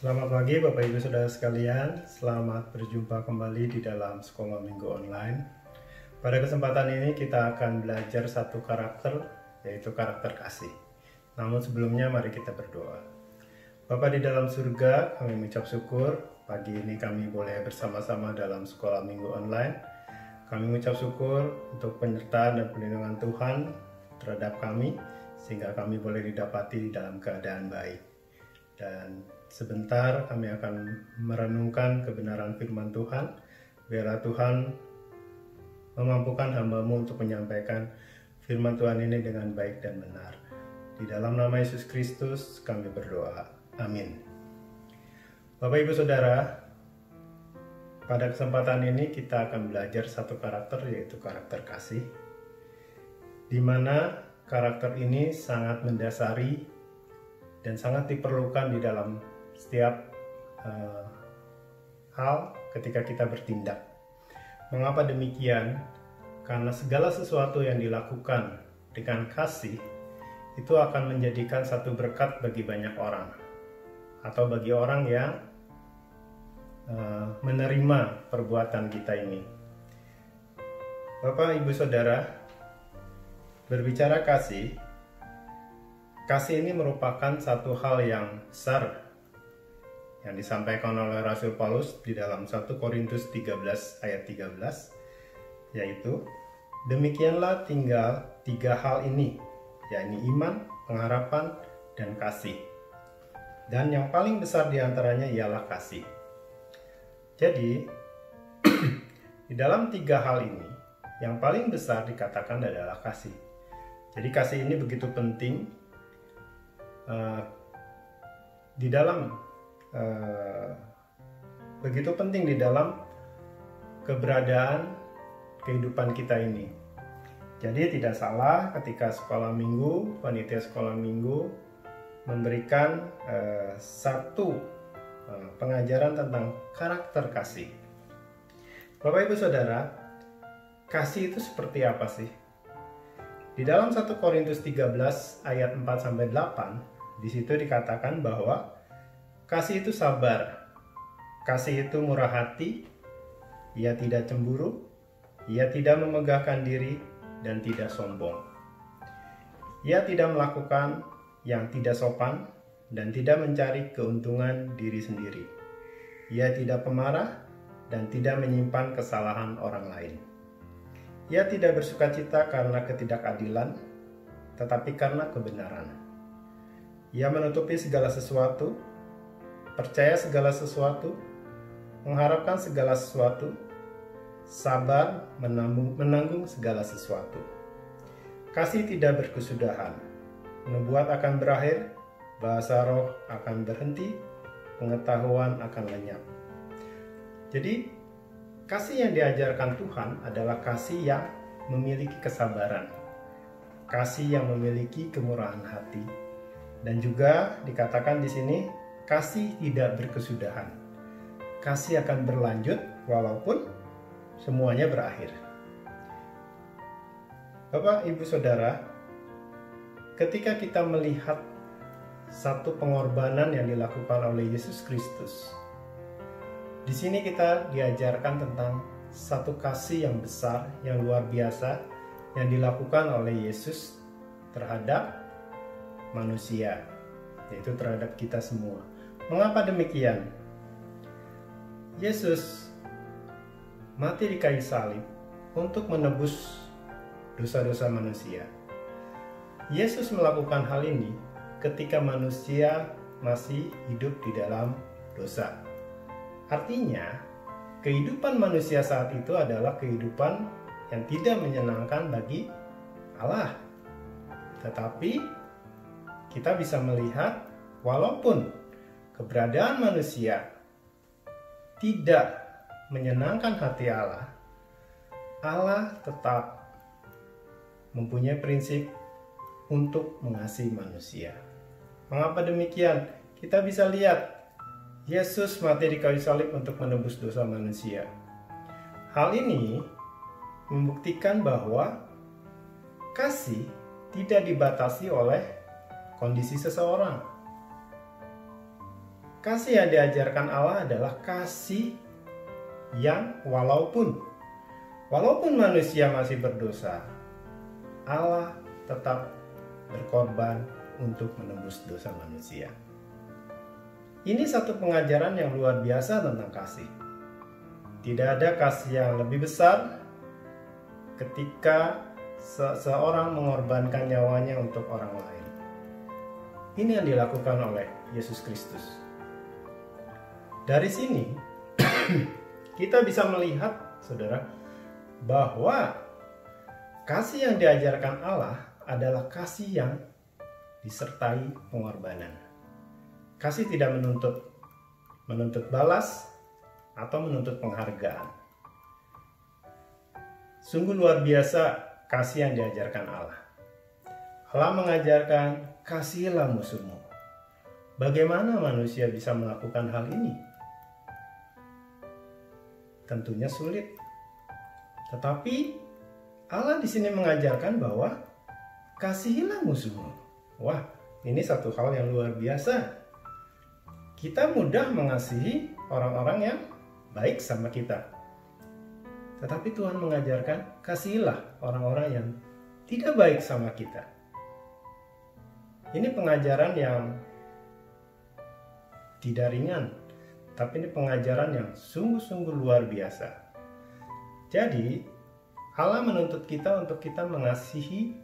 Selamat pagi Bapak Ibu Saudara sekalian, selamat berjumpa kembali di dalam Sekolah Minggu Online. Pada kesempatan ini kita akan belajar satu karakter, yaitu karakter kasih. Namun sebelumnya mari kita berdoa. Bapa di dalam surga, kami mengucap syukur pagi ini kami boleh bersama-sama dalam Sekolah Minggu Online. Kami mengucap syukur untuk penyertaan dan perlindungan Tuhan terhadap kami, sehingga kami boleh didapati dalam keadaan baik. Dan sebentar kami akan merenungkan kebenaran firman Tuhan. Biarlah Tuhan memampukan hamba-Mu untuk menyampaikan firman Tuhan ini dengan baik dan benar. Di dalam nama Yesus Kristus kami berdoa. Amin. Bapak Ibu Saudara, pada kesempatan ini kita akan belajar satu karakter, yaitu karakter kasih, di mana karakter ini sangat mendasari dan sangat diperlukan di dalam setiap hal ketika kita bertindak. Mengapa demikian? Karena segala sesuatu yang dilakukan dengan kasih itu akan menjadikan satu berkat bagi banyak orang, atau bagi orang yang menerima perbuatan kita ini. Bapak, Ibu, Saudara, berbicara kasih ini merupakan satu hal yang besar yang disampaikan oleh Rasul Paulus di dalam 1 Korintus 13 ayat 13, yaitu demikianlah tinggal 3 hal ini, yakni iman, pengharapan, dan kasih. Dan yang paling besar diantaranya ialah kasih. Jadi di dalam 3 hal ini yang paling besar dikatakan adalah kasih. Jadi kasih ini begitu penting begitu penting di dalam keberadaan kehidupan kita ini. Jadi tidak salah ketika sekolah minggu, panitia sekolah minggu memberikan satu pengajaran tentang karakter kasih. Bapak Ibu Saudara, kasih itu seperti apa sih? Di dalam 1 Korintus 13 ayat 4-8, di situ dikatakan bahwa kasih itu sabar, kasih itu murah hati, ia tidak cemburu, ia tidak memegahkan diri, dan tidak sombong. Ia tidak melakukan yang tidak sopan, dan tidak mencari keuntungan diri sendiri. Ia tidak pemarah, dan tidak menyimpan kesalahan orang lain. Ia tidak bersukacita karena ketidakadilan, tetapi karena kebenaran. Ia menutupi segala sesuatu, percaya segala sesuatu, mengharapkan segala sesuatu, sabar menanggung segala sesuatu. Kasih tidak berkesudahan, nubuat akan berakhir, bahasa roh akan berhenti, pengetahuan akan lenyap. Jadi, kasih yang diajarkan Tuhan adalah kasih yang memiliki kesabaran, kasih yang memiliki kemurahan hati, dan juga dikatakan di sini kasih tidak berkesudahan. Kasih akan berlanjut walaupun semuanya berakhir. Bapak, Ibu, Saudara, ketika kita melihat satu pengorbanan yang dilakukan oleh Yesus Kristus, di sini kita diajarkan tentang satu kasih yang besar, yang luar biasa, yang dilakukan oleh Yesus terhadap manusia, yaitu terhadap kita semua. Mengapa demikian? Yesus mati di kayu salib untuk menebus dosa-dosa manusia. Yesus melakukan hal ini ketika manusia masih hidup di dalam dosa. Artinya, kehidupan manusia saat itu adalah kehidupan yang tidak menyenangkan bagi Allah. Tetapi kita bisa melihat walaupun keberadaan manusia tidak menyenangkan hati Allah, Allah tetap mempunyai prinsip untuk mengasihi manusia. Mengapa demikian? Kita bisa lihat Yesus mati di kayu salib untuk menebus dosa manusia. Hal ini membuktikan bahwa kasih tidak dibatasi oleh kondisi seseorang. kasih yang diajarkan Allah adalah kasih yang walaupun manusia masih berdosa, Allah tetap berkorban untuk menebus dosa manusia. Ini satu pengajaran yang luar biasa tentang kasih. Tidak ada kasih yang lebih besar ketika seseorang mengorbankan nyawanya untuk orang lain. Ini yang dilakukan oleh Yesus Kristus. Dari sini kita bisa melihat, saudara, bahwa kasih yang diajarkan Allah adalah kasih yang disertai pengorbanan. Kasih tidak menuntut balas atau menuntut penghargaan. Sungguh luar biasa kasih yang diajarkan Allah. Allah mengajarkan, kasihilah musuhmu. Bagaimana manusia bisa melakukan hal ini? Tentunya sulit. Tetapi Allah di sini mengajarkan bahwa kasihilah musuhmu. Wah, ini satu hal yang luar biasa. Kita mudah mengasihi orang-orang yang baik sama kita. Tetapi Tuhan mengajarkan, kasihilah orang-orang yang tidak baik sama kita. Ini pengajaran yang tidak ringan, tapi ini pengajaran yang sungguh-sungguh luar biasa. Jadi, Allah menuntut kita untuk kita mengasihi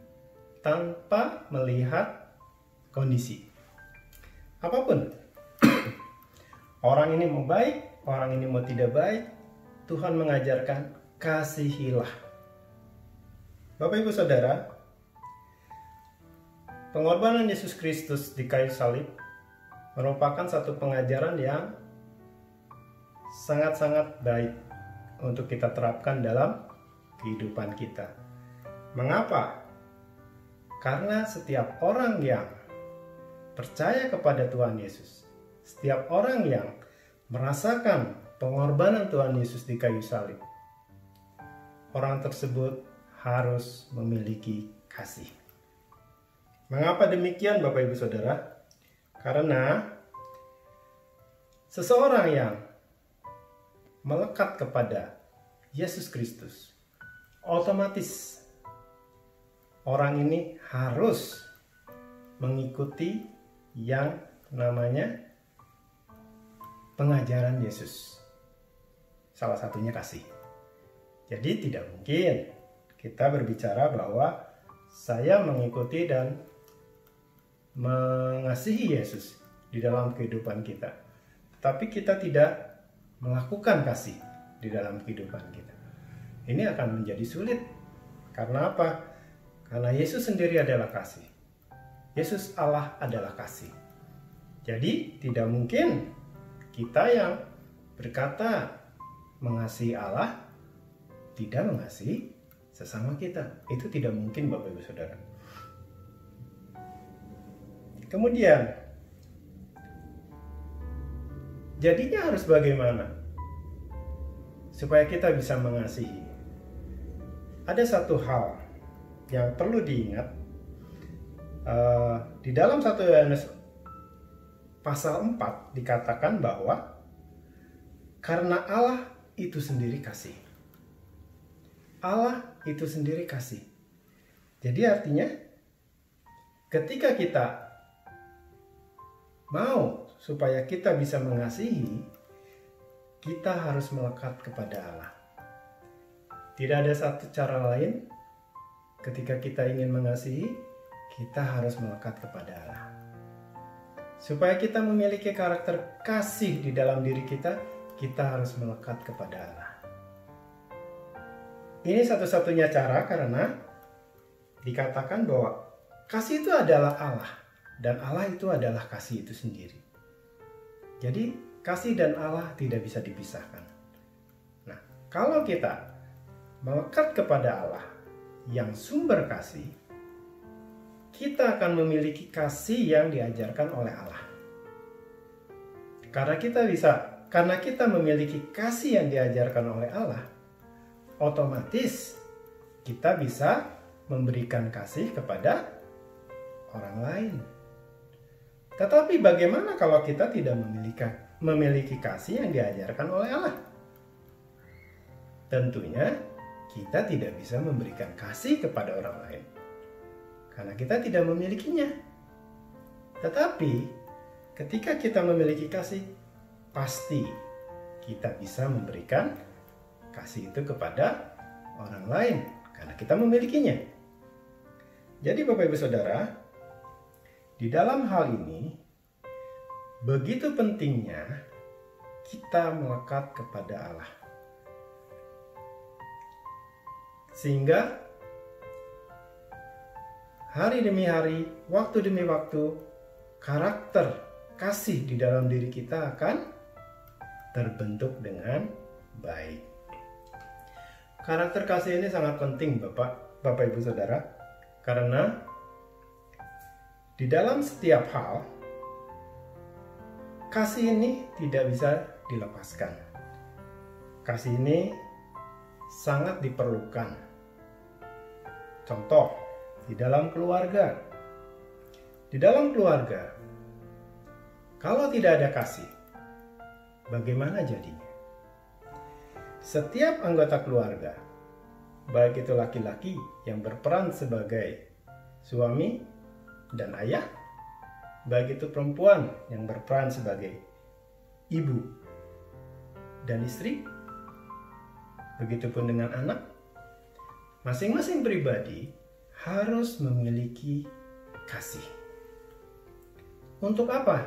tanpa melihat kondisi. Apapun. Orang ini mau baik, orang ini mau tidak baik, Tuhan mengajarkan, kasihilah. Bapak Ibu Saudara, pengorbanan Yesus Kristus di kayu salib merupakan satu pengajaran yang sangat-sangat baik untuk kita terapkan dalam kehidupan kita. Mengapa? Karena setiap orang yang percaya kepada Tuhan Yesus, setiap orang yang merasakan pengorbanan Tuhan Yesus di kayu salib, orang tersebut harus memiliki kasih. Mengapa demikian, Bapak Ibu Saudara? Karena seseorang yang melekat kepada Yesus Kristus, otomatis orang ini harus mengikuti yang namanya pengajaran Yesus. Salah satunya kasih. Jadi tidak mungkin kita berbicara bahwa saya mengikuti dan mengasihi Yesus di dalam kehidupan kita, tetapi kita tidak melakukan kasih di dalam kehidupan kita. Ini akan menjadi sulit. Karena apa? Karena Yesus sendiri adalah kasih. Yesus Allah adalah kasih. Jadi tidak mungkin kita yang berkata mengasihi Allah tidak mengasihi sesama kita. Itu tidak mungkin, Bapak Ibu Saudara. Kemudian, jadinya harus bagaimana supaya kita bisa mengasihi? Ada satu hal yang perlu diingat. Di dalam 1 Yohanes pasal 4 dikatakan bahwa karena Allah itu sendiri kasih. Allah itu sendiri kasih. Jadi artinya ketika kita mau supaya kita bisa mengasihi, kita harus melekat kepada Allah. Tidak ada satu cara lain ketika kita ingin mengasihi, kita harus melekat kepada Allah. Supaya kita memiliki karakter kasih di dalam diri kita, kita harus melekat kepada Allah. Ini satu-satunya cara karena dikatakan bahwa kasih itu adalah Allah dan Allah itu adalah kasih itu sendiri. Jadi kasih dan Allah tidak bisa dipisahkan. Nah, kalau kita melekat kepada Allah yang sumber kasih, kita akan memiliki kasih yang diajarkan oleh Allah. Karena kita memiliki kasih yang diajarkan oleh Allah, otomatis kita bisa memberikan kasih kepada orang lain. Tetapi bagaimana kalau kita tidak memiliki kasih yang diajarkan oleh Allah? Tentunya kita tidak bisa memberikan kasih kepada orang lain karena kita tidak memilikinya. Tetapi ketika kita memiliki kasih, pasti kita bisa memberikan kasih itu kepada orang lain karena kita memilikinya. Jadi Bapak Ibu Saudara, di dalam hal ini begitu pentingnya kita melekat kepada Allah. Sehingga hari demi hari, waktu demi waktu, karakter kasih di dalam diri kita akan terbentuk dengan baik. Karakter kasih ini sangat penting Bapak Ibu Saudara, karena di dalam setiap hal kasih ini tidak bisa dilepaskan. Kasih ini sangat diperlukan. Contoh, di dalam keluarga. Di dalam keluarga, kalau tidak ada kasih, bagaimana jadinya? Setiap anggota keluarga, baik itu laki-laki yang berperan sebagai suami dan ayah, baik itu perempuan yang berperan sebagai ibu dan istri, begitupun dengan anak, masing-masing pribadi harus memiliki kasih. Untuk apa?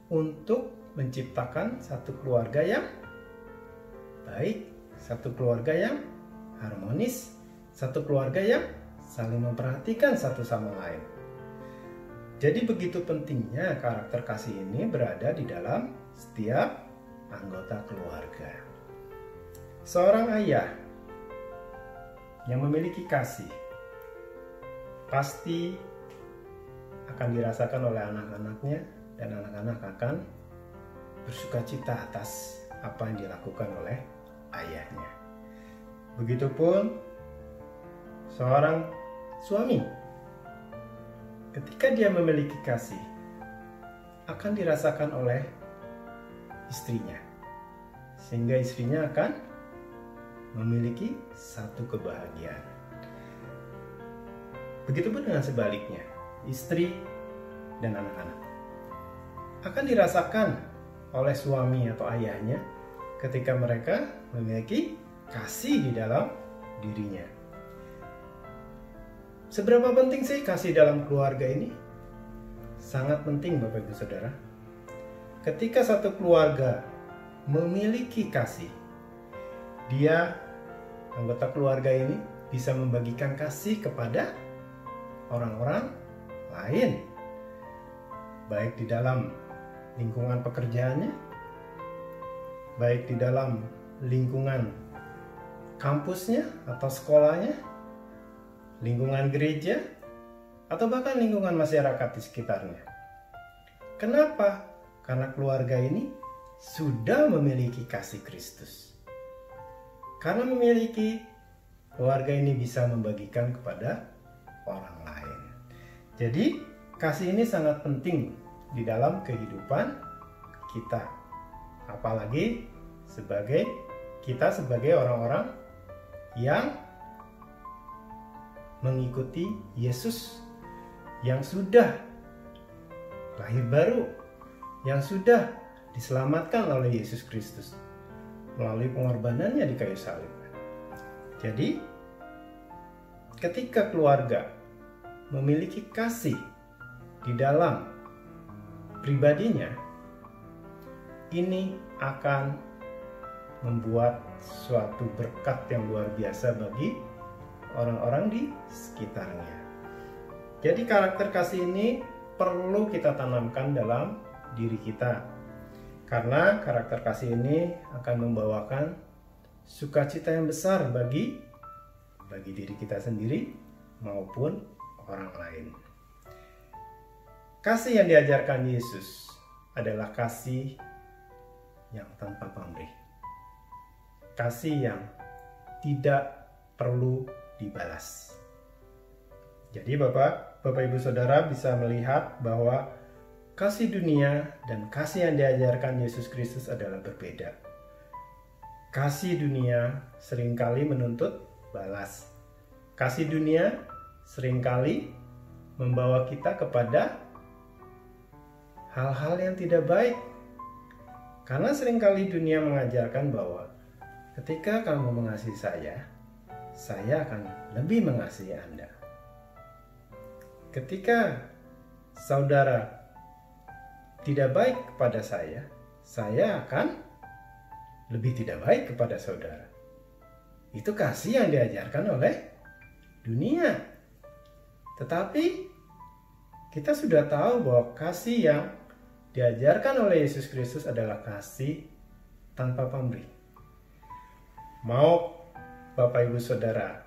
Untuk menciptakan satu keluarga yang baik, satu keluarga yang harmonis, satu keluarga yang saling memperhatikan satu sama lain. Jadi begitu pentingnya karakter kasih ini berada di dalam setiap anggota keluarga. Seorang ayah yang memiliki kasih pasti akan dirasakan oleh anak-anaknya, dan anak-anak akan bersukacita atas apa yang dilakukan oleh ayahnya. Begitupun seorang suami, ketika dia memiliki kasih, akan dirasakan oleh istrinya, sehingga istrinya akan memiliki satu kebahagiaan. Begitupun dengan sebaliknya, istri dan anak-anak akan dirasakan oleh suami atau ayahnya ketika mereka memiliki kasih di dalam dirinya. Seberapa penting sih kasih dalam keluarga ini? Sangat penting Bapak Ibu Saudara. Ketika satu keluarga memiliki kasih, anggota keluarga ini bisa membagikan kasih kepada orang-orang lain, baik di dalam lingkungan pekerjaannya, baik di dalam lingkungan kampusnya atau sekolahnya, lingkungan gereja, atau bahkan lingkungan masyarakat di sekitarnya. Kenapa? Karena keluarga ini sudah memiliki kasih Kristus. Karena memiliki, keluarga ini bisa membagikan kepada orang lain. Jadi kasih ini sangat penting di dalam kehidupan kita, apalagi kita sebagai orang-orang yang mengikuti Yesus, yang sudah lahir baru, yang sudah diselamatkan oleh Yesus Kristus melalui pengorbanannya di kayu salib. Jadi ketika keluarga memiliki kasih di dalam pribadinya, ini akan membuat suatu berkat yang luar biasa bagi orang-orang di sekitarnya. Jadi karakter kasih ini perlu kita tanamkan dalam diri kita, karena karakter kasih ini akan membawakan sukacita yang besar bagi diri kita sendiri maupun orang lain. Kasih yang diajarkan Yesus adalah kasih yang tanpa pamrih, kasih yang tidak perlu dibalas. Jadi Bapak Ibu Saudara bisa melihat bahwa kasih dunia dan kasih yang diajarkan Yesus Kristus adalah berbeda. Kasih dunia seringkali menuntut balas. Kasih dunia seringkali membawa kita kepada hal-hal yang tidak baik. Karena seringkali dunia mengajarkan bahwa ketika kamu mengasihi saya akan lebih mengasihi Anda. Ketika saudara tidak baik kepada saya akan lebih tidak baik kepada saudara. Itu kasih yang diajarkan oleh dunia. Tetapi kita sudah tahu bahwa kasih yang diajarkan oleh Yesus Kristus adalah kasih tanpa pamrih. Mau Bapak Ibu Saudara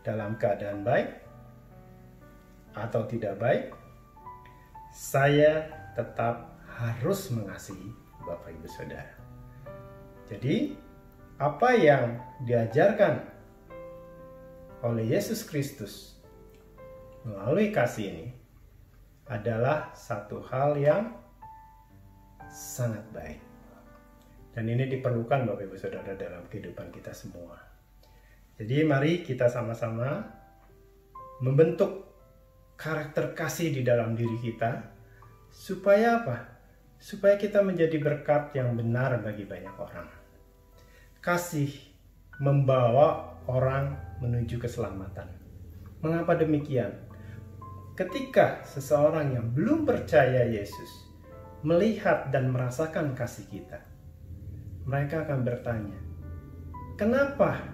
dalam keadaan baik atau tidak baik, saya tetap harus mengasihi Bapak Ibu Saudara. Jadi, apa yang diajarkan oleh Yesus Kristus melalui kasih ini adalah satu hal yang sangat baik. Dan ini diperlukan Bapak Ibu Saudara dalam kehidupan kita semua. Jadi mari kita sama-sama membentuk karakter kasih di dalam diri kita. Supaya apa? Supaya kita menjadi berkat yang benar bagi banyak orang. Kasih membawa orang menuju keselamatan. Mengapa demikian? Ketika seseorang yang belum percaya Yesus melihat dan merasakan kasih kita, mereka akan bertanya, kenapa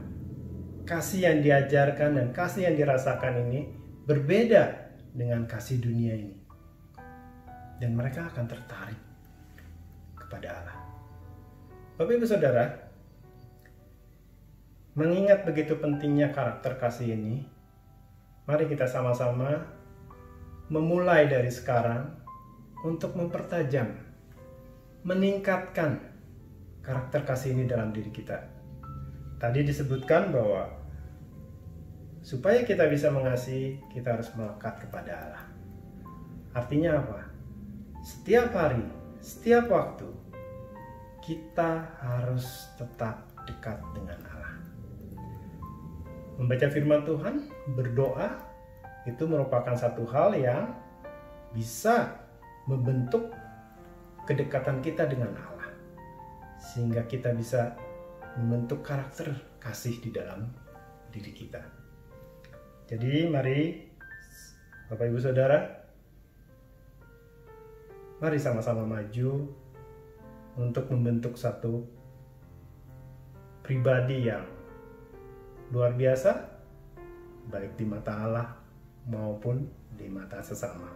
kasih yang diajarkan dan kasih yang dirasakan ini berbeda dengan kasih dunia ini? Dan mereka akan tertarik kepada Allah. Bapak Ibu Saudara, mengingat begitu pentingnya karakter kasih ini, mari kita sama-sama memulai dari sekarang untuk mempertajam, meningkatkan karakter kasih ini dalam diri kita. Tadi disebutkan bahwa supaya kita bisa mengasihi, kita harus melekat kepada Allah. Artinya apa? Setiap hari, setiap waktu, kita harus tetap dekat dengan Allah. Membaca firman Tuhan, berdoa, itu merupakan satu hal yang bisa membentuk kedekatan kita dengan Allah. Sehingga kita bisa membentuk karakter kasih di dalam diri kita. Jadi mari Bapak Ibu Saudara, mari sama-sama maju untuk membentuk satu pribadi yang luar biasa, baik di mata Allah maupun di mata sesama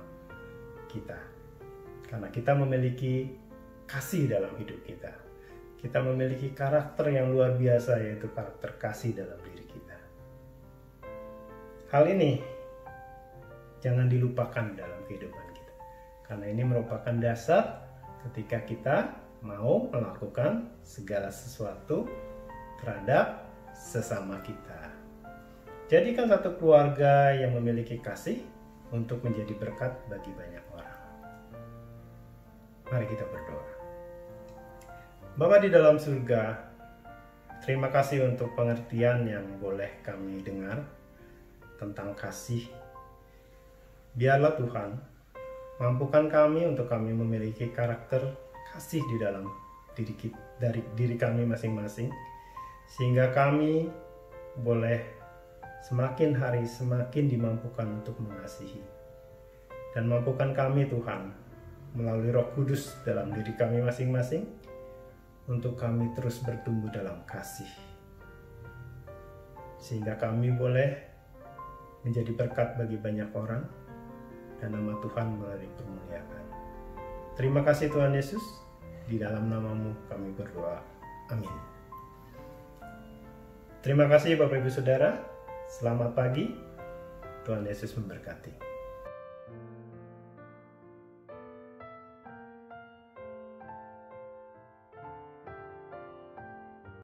kita. Karena kita memiliki kasih dalam hidup kita. Kita memiliki karakter yang luar biasa, yaitu karakter kasih dalam diri kita. Hal ini jangan dilupakan dalam kehidupan kita. Karena ini merupakan dasar ketika kita mau melakukan segala sesuatu terhadap sesama kita. Jadikan satu keluarga yang memiliki kasih untuk menjadi berkat bagi banyak orang. Mari kita berdoa. Bapa di dalam surga, terima kasih untuk pengertian yang boleh kami dengar tentang kasih. Biarlah Tuhan, mampukan kami untuk kami memiliki karakter kasih di dalam diri kami masing-masing, sehingga kami boleh semakin hari semakin dimampukan untuk mengasihi. Dan mampukan kami Tuhan, melalui Roh Kudus dalam diri kami masing-masing, untuk kami terus bertumbuh dalam kasih, sehingga kami boleh menjadi berkat bagi banyak orang dan nama Tuhan boleh dipermuliakan. Terima kasih Tuhan Yesus, di dalam nama-Mu kami berdoa. Amin. Terima kasih Bapak Ibu Saudara, selamat pagi, Tuhan Yesus memberkati.